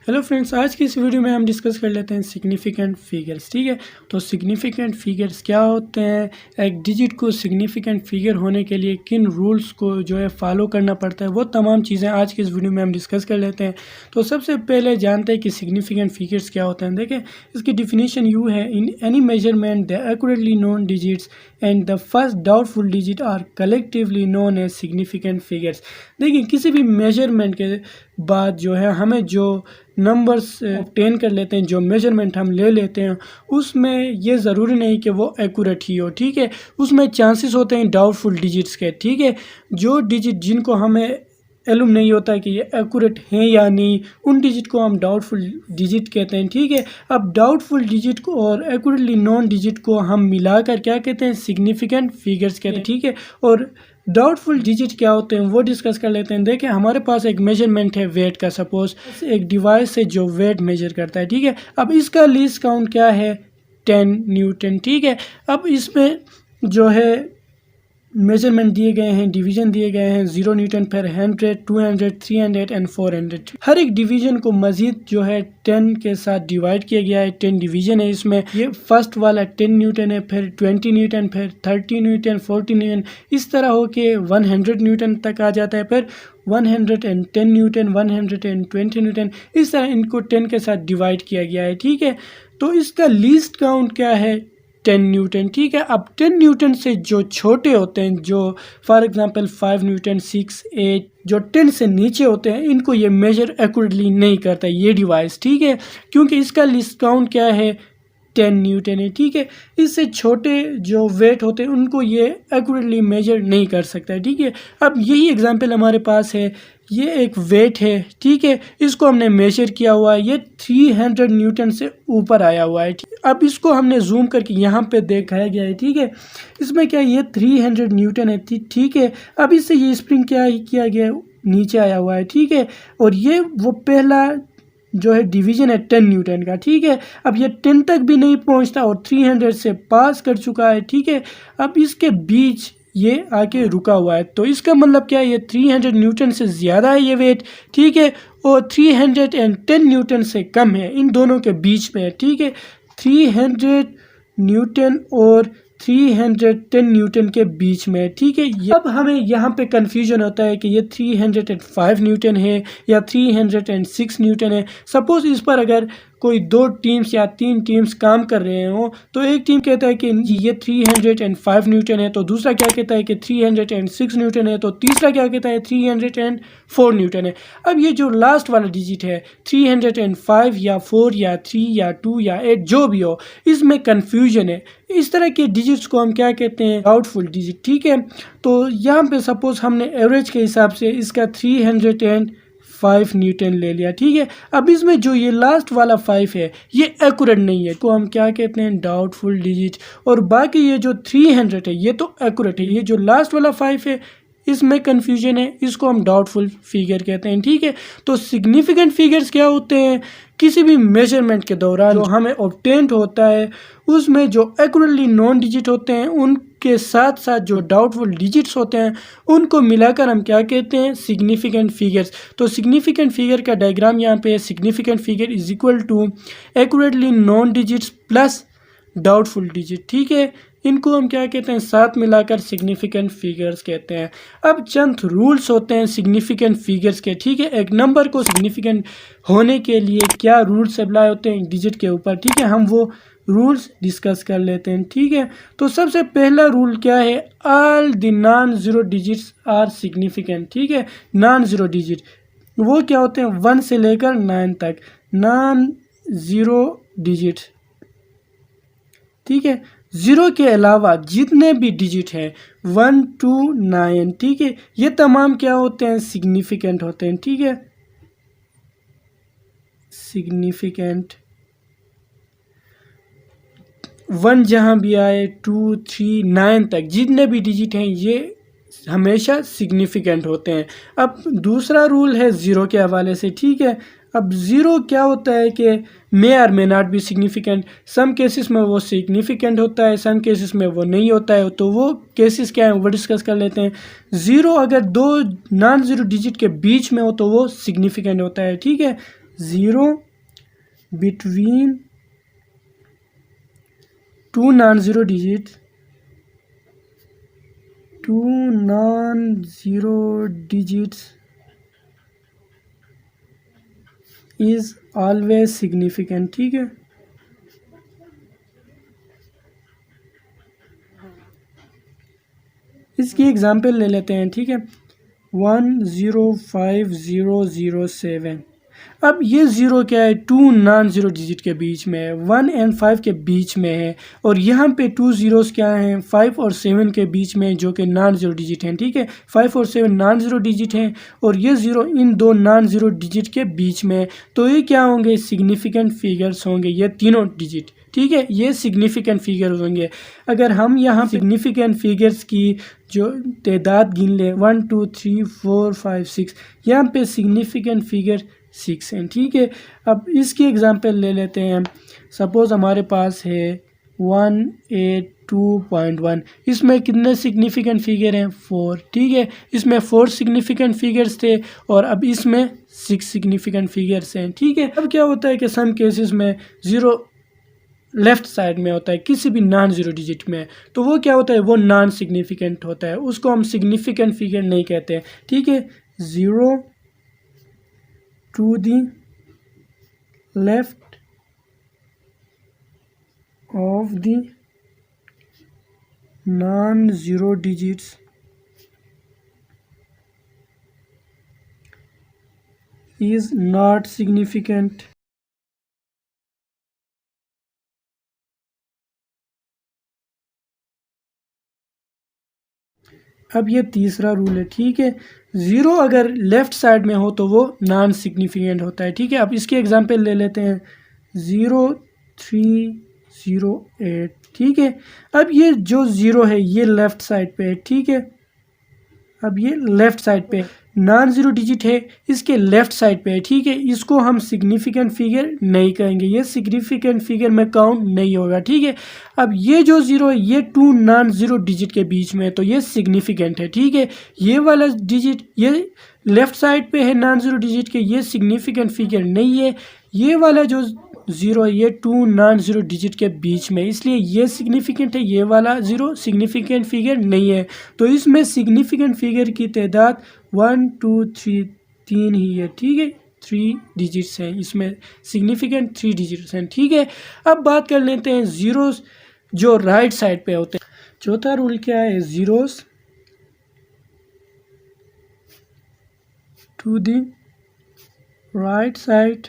Hello friends, आज की इस वीडियो में हम डिस्कस कर लेते हैं सिग्निफिकेंट फिगर्स। ठीक है, तो सिग्निफिकेंट फिगर्स क्या होते हैं, एक डिजिट को सिग्निफिकेंट फिगर होने के लिए किन रूल्स को जो है फॉलो करना पड़ता है, वो तमाम चीज़ें आज की इस वीडियो में हम डिस्कस कर लेते हैं। तो सबसे पहले जानते हैं कि सिग्निफिकेंट फिगर्स क्या होते हैं। देखें, इसकी डिफिनीशन यूँ है, in any measurement the accurately known digits and the first doubtful digit are collectively known as significant figures. देखिए, किसी भी मेजरमेंट के बाद जो है हमें जो नंबर्स ऑब्टेन कर लेते हैं, जो मेजरमेंट हम ले लेते हैं, उसमें ये ज़रूरी नहीं कि वो एक्यूरेट ही हो। ठीक है, उसमें चांसेस होते हैं डाउटफुल डिजिट्स के। ठीक है, जो डिजिट जिनको हमें एलुम नहीं होता है कि ये एक्यूरेट हैं या नहीं, उन डिजिट को हम डाउटफुल डिजिट कहते हैं। ठीक है, अब डाउटफुल डिजिट को और एक्यूरेटली नॉन डिजिट को हम मिलाकर क्या कहते हैं, सिग्निफिकेंट फिगर्स कहते हैं। ठीक है, और डाउटफुल डिजिट क्या होते हैं वो डिस्कस कर लेते हैं। देखिए, हमारे पास एक मेजरमेंट है वेट का, सपोज एक डिवाइस है जो वेट मेजर करता है। ठीक है, अब इसका लीस्ट काउंट क्या है, 10 न्यूटन। ठीक है, अब इसमें जो है मेजरमेंट दिए गए हैं, डिवीजन दिए गए हैं 0 न्यूटन पर 100, 200, 300 एंड 400। हर एक डिवीजन को मजीद जो है 10 के साथ डिवाइड किया गया है। 10 डिवीजन है इसमें। ये फर्स्ट वाला 10 न्यूटन है, फिर 20 न्यूटन, फिर 30 न्यूटन, 40 न्यूटन, इस तरह होके 100 न्यूटन तक आ जाता है। फिर 110 न्यूटन, 120 न्यूटन, इस तरह इनको 10 के साथ डिवाइड किया गया है। ठीक है, तो इसका लीस्ट काउंट क्या है, 10 न्यूटन। ठीक है, अब 10 न्यूटन से जो छोटे होते हैं, जो फॉर एग्जांपल 5 न्यूटन, 6, 8, जो 10 से नीचे होते हैं, इनको ये मेजर एक्यूरेटली नहीं करता ये डिवाइस। ठीक है, क्योंकि इसका लिस्ट काउंट क्या है, 10 न्यूटन है। ठीक है, इससे छोटे जो वेट होते हैं उनको ये एक्यूरेटली मेजर नहीं कर सकता है। ठीक है, अब यही एग्जांपल हमारे पास है, ये एक वेट है। ठीक है, इसको हमने मेजर किया हुआ है, ये 300 न्यूटन से ऊपर आया हुआ है। अब इसको हमने जूम करके यहाँ पे दिखाया गया है। ठीक है, इसमें क्या ये 300 न्यूटन है। ठीक है, अब इससे ये स्प्रिंग क्या किया गया, नीचे आया हुआ है। ठीक है, और ये वो पहला जो है डिवीजन है 10 न्यूटन का। ठीक है, अब ये 10 तक भी नहीं पहुंचता और 300 से पास कर चुका है। ठीक है, अब इसके बीच ये आके रुका हुआ है, तो इसका मतलब क्या है, ये 300 न्यूटन से ज़्यादा है ये वेट। ठीक है, और 310 न्यूटन से कम है, इन दोनों के बीच में है। ठीक है, 300 न्यूटन और 310 न्यूटन के बीच में। ठीक है, अब हमें यहाँ पे कंफ्यूजन होता है कि ये 305 न्यूटन है या 306 न्यूटन है। सपोज इस पर अगर कोई 2 टीम्स या 3 टीम्स काम कर रहे हो, तो एक टीम कहता है कि ये 305 न्यूटन है, तो दूसरा क्या कहता है कि 306 न्यूटन है, तो तीसरा क्या कहता है 304 न्यूटन है। अब ये जो लास्ट वाला डिजिट है 305 या 4 या 3 या 2 या 8 जो भी हो, इसमें कन्फ्यूजन है। इस तरह के डिजिट्स को हम क्या कहते हैं, डाउटफुल डिजिट। ठीक है, तो यहाँ पे सपोज हमने एवरेज के हिसाब से इसका 305 न्यूटन ले लिया। ठीक है, अब इसमें जो ये लास्ट वाला 5 है ये एक्यूरेट नहीं है, तो हम क्या कहते हैं, डाउटफुल डिजिट। और बाकी ये जो 300 है ये तो एक्यूरेट है, ये जो लास्ट वाला 5 है इसमें कंफ्यूजन है, इसको हम डाउटफुल फिगर कहते हैं। ठीक है, तो सिग्निफिकेंट फिगर्स क्या होते हैं, किसी भी मेजरमेंट के दौरान जो हमें ऑब्टेन्ड होता है उसमें जो एक्यूरेटली नॉन डिजिट होते हैं उनके साथ साथ जो डाउटफुल डिजिट्स होते हैं उनको मिलाकर हम क्या कहते हैं, सिग्निफिकेंट फिगर्स। तो सिग्निफिकेंट फिगर का डायग्राम यहाँ पे है, significant figure is equal to accurately known digits plus doubtful digit. ठीक है, इनको हम क्या कहते हैं, साथ मिलाकर सिग्निफिकेंट फिगर्स कहते हैं। अब चंद रूल्स होते हैं सिग्निफिकेंट फिगर्स के। ठीक है, एक नंबर को सिग्निफिकेंट होने के लिए क्या रूल्स अप्लाई होते हैं डिजिट के ऊपर। ठीक है, हम वो रूल्स डिस्कस कर लेते हैं। ठीक है, तो सबसे पहला रूल क्या है, all the non zero digits are significant. ठीक है, नॉन ज़ीरो डिजिट वो क्या होते हैं, 1 से लेकर 9 तक नॉन ज़ीरो डिजिट। ठीक है, 0 के अलावा जितने भी डिजिट हैं 1 to 9, ठीक है, ये तमाम क्या होते हैं, सिग्निफिकेंट होते हैं। ठीक है, सिग्निफिकेंट 1 जहाँ भी आए, 2, 3, 9 तक जितने भी डिजिट हैं ये हमेशा सिग्निफिकेंट होते हैं। अब दूसरा रूल है 0 के हवाले से। ठीक है, अब 0 क्या होता है कि may or may not be significant, some cases में वो सिग्निफिकेंट होता है, सम केसेस में वो नहीं होता है। तो वो केसेस क्या हैं वो डिस्कस कर लेते हैं। 0 अगर 2 नॉन ज़ीरो डिजिट के बीच में हो तो वो सिग्निफिकेंट होता है। ठीक है, 0 between two non-zero digits, is always significant। ठीक है, इसकी एग्जाम्पल ले लेते हैं। ठीक है, 105007। अब ये ज़ीरो क्या है, टू नॉन ज़ीरो डिजिट के बीच में है, 1 और 5 के बीच में है, और यहाँ पे टू ज़ीरोज़ क्या हैं, 5 और 7 के बीच में, जो कि नॉन ज़ीरो डिजिट हैं। ठीक है, 5 और 7 नॉन ज़ीरो डिजिट हैं, और ये ज़ीरो इन दो नॉन ज़ीरो डिजिट के बीच में है। तो ये क्या होंगे, सिग्निफिकेंट फिगर्स होंगे, ये तीनों डिजिट। ठीक है, ये सिग्निफिकेंट फिगर्स होंगे। अगर हम यहाँ सिग्निफिकेंट फिगर्स की जो तादाद गिन लें, 1 2 3 4 5 6, यहाँ पे सिग्निफिकेंट फिगर 6 हैं। ठीक है, अब इसकी एग्जांपल ले लेते हैं। सपोज़ हमारे पास है 182.1, इसमें कितने सिग्निफिकेंट फिगर हैं, 4। ठीक है, इसमें 4 सिग्निफिकेंट फिगर्स थे, और अब इसमें 6 सिग्निफिकेंट फिगर्स हैं। ठीक है, अब क्या होता है कि सम केसेस में ज़ीरो लेफ़्ट साइड में होता है, किसी भी नॉन ज़ीरो डिजिट में, तो वो क्या होता है, वो नॉन सिग्निफिकेंट होता है, उसको हम सिग्निफिकेंट फिगर नहीं कहते हैं। ठीक है, 0 to the left of the non zero digits is not significant। अब ये तीसरा रूल है। ठीक है, ज़ीरो अगर लेफ़्ट साइड में हो तो वो नॉन सिग्निफिकेंट होता है। ठीक है, अब इसके एग्जांपल ले लेते हैं, 0308। ठीक है, अब ये जो ज़ीरो है ये लेफ़्ट साइड पे है। ठीक है, अब ये लेफ़्ट साइड पे नॉन ज़ीरो डिजिट है, इसके लेफ़्ट साइड पे है। ठीक है, इसको हम सिग्निफिकेंट फिगर नहीं कहेंगे, ये सिग्निफिकेंट फिगर में काउंट नहीं होगा। ठीक है, अब ये जो ज़ीरो है ये टू नॉन ज़ीरो डिजिट के बीच में है, तो ये सिग्निफिकेंट है। ठीक है, ये वाला डिजिट ये लेफ़्ट साइड पे है नॉन ज़ीरो डिजिट के, ये सिग्निफिकेंट फिगर नहीं है। ये वाला जो ज़ीरो है ये टू नॉन ज़ीरो डिजिट के बीच में, इसलिए ये सिग्निफिकेंट है, ये वाला ज़ीरो सिग्निफिकेंट फिगर नहीं है। तो इसमें सिग्निफिकेंट फिगर की तादाद 1 2 3 3 ही है। ठीक है, 3 डिजिट्स हैं, इसमें सिग्निफिकेंट 3 डिजिट्स हैं। ठीक है, अब बात कर लेते हैं ज़ीरोज़ जो राइट साइड पे होते हैं। चौथा रूल क्या है, zeros to the right side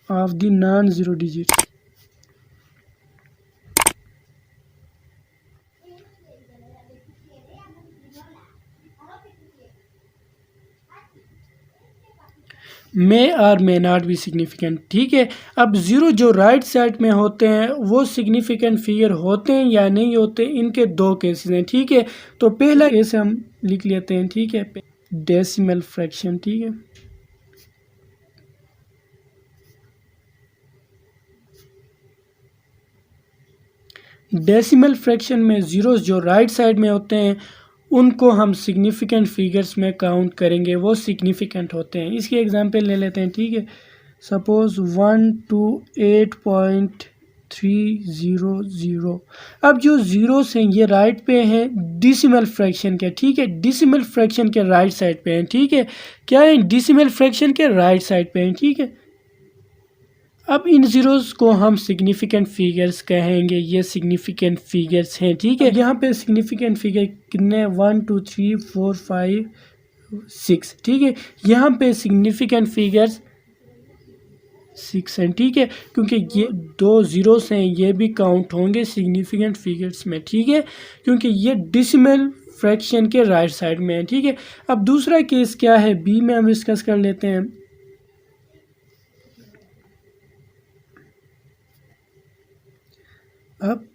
of the non-zero digits may or may not be significant। ठीक है, अब ज़ीरो जो राइट साइड में होते हैं वो सिग्निफिकेंट फिगर होते हैं या नहीं होते, इनके दो केसेस हैं। ठीक है, तो पहला केस हम लिख लेते हैं। ठीक है, डेसिमल फ्रैक्शन। ठीक है, डेसिमल फ्रैक्शन में ज़ीरोज़ जो राइट साइड में होते हैं उनको हम सिग्निफिकेंट फिगर्स में काउंट करेंगे, वो सिग्निफिकेंट होते हैं। इसकी एग्जांपल ले लेते हैं। ठीक है, सपोज़ 128.300। अब जो ज़ीरोस हैं ये राइट पे हैं डिसिमल फ्रैक्शन के। ठीक है, डिसिमल फ्रैक्शन के राइट साइड पे हैं। ठीक है, क्या है, डिसिमल फ्रैक्शन के राइट साइड पे हैं। ठीक है, अब इन ज़ीरोज़ को हम सिग्निफिकेंट फिगर्स कहेंगे, ये सिग्निफिकेंट फिगर्स हैं। ठीक है, यहाँ पे सिग्निफिकेंट फिगर कितने, 1 2 3 4 5 6। ठीक है, यहाँ पे सिग्निफिकेंट फिगर्स 6 हैं। ठीक है, क्योंकि ये दो ज़ीरोस हैं ये भी काउंट होंगे सिग्निफिकेंट फिगर्स में। ठीक है, क्योंकि ये डिसिमल फ्रैक्शन के राइट साइड में है। ठीक है, अब दूसरा केस क्या है, बी में हम डिस्कस कर लेते हैं। अब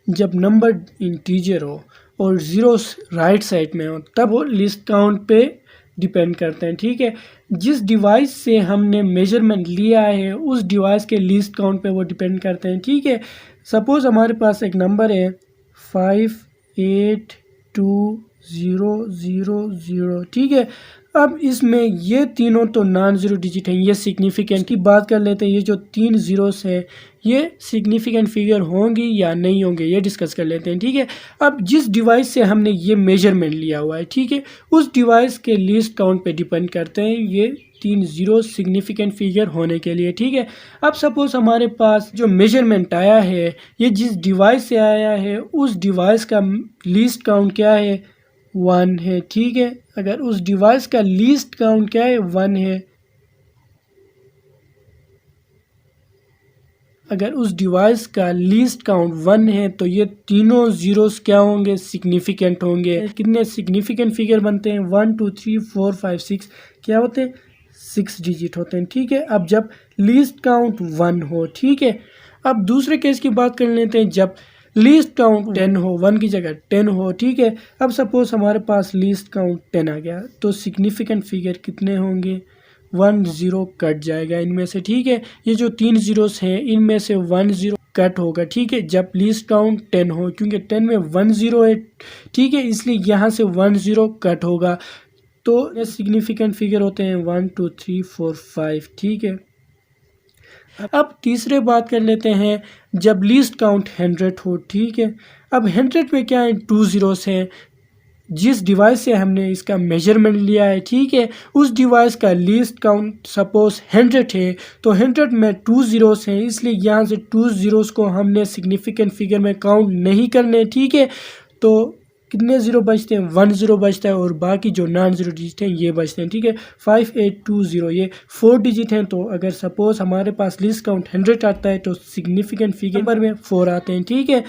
जब नंबर इंटीजर हो और ज़ीरोस राइट साइड में हो तब वो लिस्ट काउंट पे डिपेंड करते हैं। ठीक है, जिस डिवाइस से हमने मेजरमेंट लिया है उस डिवाइस के लिस्ट काउंट पे वो डिपेंड करते हैं। ठीक है, सपोज़ हमारे पास एक नंबर है 5820। 000, ठीक है। अब इसमें ये तीनों तो नॉन ज़ीरो डिजिट हैं, ये सिग्निफिकेंट की बात कर लेते हैं। ये जो 3 ज़ीरोस हैं ये सिग्निफिकेंट फिगर होंगी या नहीं होंगे, ये डिस्कस कर लेते हैं, ठीक है। अब जिस डिवाइस से हमने ये मेजरमेंट लिया हुआ है, ठीक है, उस डिवाइस के लीस्ट काउंट पे डिपेंड करते हैं ये 3 ज़ीरो सिग्निफिकेंट फिगर होने के लिए, ठीक है। अब सपोज़ हमारे पास जो मेजरमेंट आया है ये जिस डिवाइस से आया है उस डिवाइस का लीस्ट काउंट क्या है, 1 है, ठीक है। अगर उस डिवाइस का लीस्ट काउंट क्या है, 1 है, अगर उस डिवाइस का लीस्ट काउंट 1 है तो ये तीनों ज़ीरोस क्या होंगे, सिग्निफिकेंट होंगे। कितने सिग्निफिकेंट फिगर बनते हैं, 1 2 3 4 5 6, क्या होते हैं, 6 डिजिट होते हैं, ठीक है। अब जब लीस्ट काउंट 1 हो, ठीक है। अब दूसरे केस की बात कर लेते हैं, जब लीस्ट काउंट 10 हो, 1 की जगह 10 हो, ठीक है। अब सपोज हमारे पास लीस्ट काउंट 10 आ गया तो सिग्निफिकेंट फिगर कितने होंगे, 1 ज़ीरो कट जाएगा इनमें से, ठीक है। ये जो 3 ज़ीरोस हैं इनमें से 1 ज़ीरो कट होगा, ठीक है, जब लीस्ट काउंट 10 हो, क्योंकि 10 में 1 ज़ीरो है, ठीक है, इसलिए यहाँ से 1 ज़ीरो कट होगा। तो ये सिग्निफिकेंट फिगर होते हैं 1 2 3 4 5, ठीक है। अब तीसरे बात कर लेते हैं, जब लीस्ट काउंट 100 हो, ठीक है। अब 100 में क्या है, 2 ज़ीरोस हैं। जिस डिवाइस से हमने इसका मेजरमेंट लिया है, ठीक है, उस डिवाइस का लीस्ट काउंट सपोज 100 है तो 100 में 2 ज़ीरोस हैं, इसलिए यहाँ से 2 ज़ीरोस को हमने सिग्निफिकेंट फिगर में काउंट नहीं करने, ठीक है। तो कितने ज़ीरो बचते हैं, 1 ज़ीरो बचता है और बाकी जो नॉन ज़ीरो डिजिट हैं ये बचते हैं, ठीक है। 5820 ये 4 डिजिट हैं, तो अगर सपोज़ हमारे पास लिस्ट काउंट 100 आता है तो सिग्निफिकेंट फिगर में 4 आते हैं, ठीक है।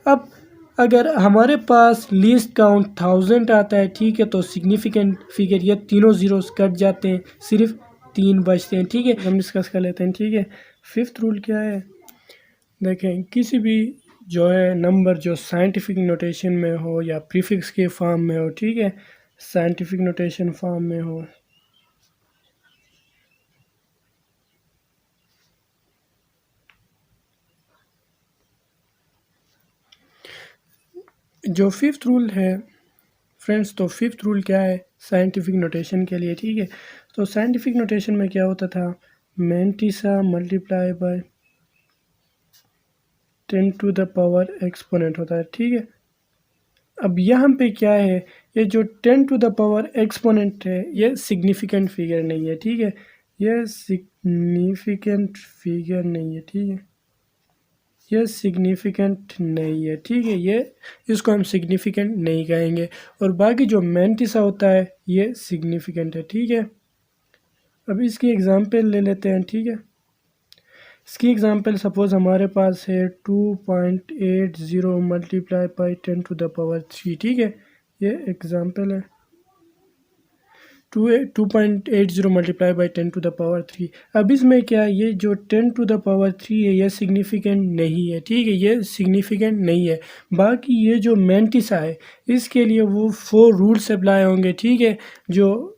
अब अगर हमारे पास लीस्ट काउंट 1000 आता है, ठीक है, तो सिग्निफिकेंट फिगर ये तीनों ज़ीरोस कट जाते हैं, सिर्फ 3 बचते हैं, ठीक है। हम डिस्कस कर लेते हैं, ठीक है। 5th रूल क्या है, देखें, किसी भी जो है नंबर जो साइंटिफिक नोटेशन में हो या प्रीफिक्स के फॉर्म में हो, ठीक है, साइंटिफिक नोटेशन फॉर्म में हो, जो 5th रूल है फ्रेंड्स, तो 5th रूल क्या है साइंटिफिक नोटेशन के लिए, ठीक है। तो साइंटिफिक नोटेशन में क्या होता था, mantissa multiply by 10 to the power exponent होता है, ठीक है। अब यहाँ पे क्या है, ये जो 10 टू द पावर एक्सपोनेंट है ये सिग्निफिकेंट फिगर नहीं है, ठीक है, ये सिग्निफिकेंट फिगर नहीं है, ठीक है, ये सिग्निफिकेंट नहीं है, ठीक है, ये इसको हम सिग्निफिकेंट नहीं कहेंगे। और बाकी जो मैंटिसा होता है ये सिग्निफिकेंट है, ठीक है। अब इसकी एग्जांपल ले लेते हैं, ठीक है। इसकी एग्जांपल सपोज हमारे पास है 2.80 multiply by 10 to the power 3, ठीक है, ये एग्जांपल है। 2.80 multiply by 10 to the power 3। अब इसमें क्या है, ये जो 10 टू द पावर 3 है ये सिग्निफिकेंट नहीं है, ठीक है, ये सिग्निफिकेंट नहीं है। बाकी ये जो मैंटिसा है इसके लिए वो 4 रूल्स अप्लाई होंगे, ठीक है, जो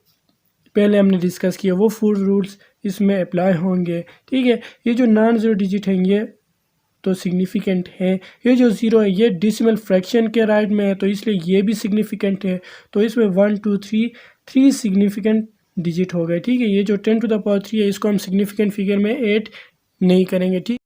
पहले हमने डिस्कस किया वो 4 रूल्स इसमें अप्लाई होंगे, ठीक है। ये जो नॉन ज़ीरो डिजिट हैं ये तो सिग्निफिकेंट है, ये जो ज़ीरो है ये डिसिमल फ्रैक्शन के राइट में है तो इसलिए ये भी सिग्निफिकेंट है। तो इसमें 1 2 3 सिग्निफिकेंट डिजिट हो गए, ठीक है। ये जो 10 टू द पावर 3 है इसको हम सिग्निफिकेंट फिगर में ऐड नहीं करेंगे, ठीक।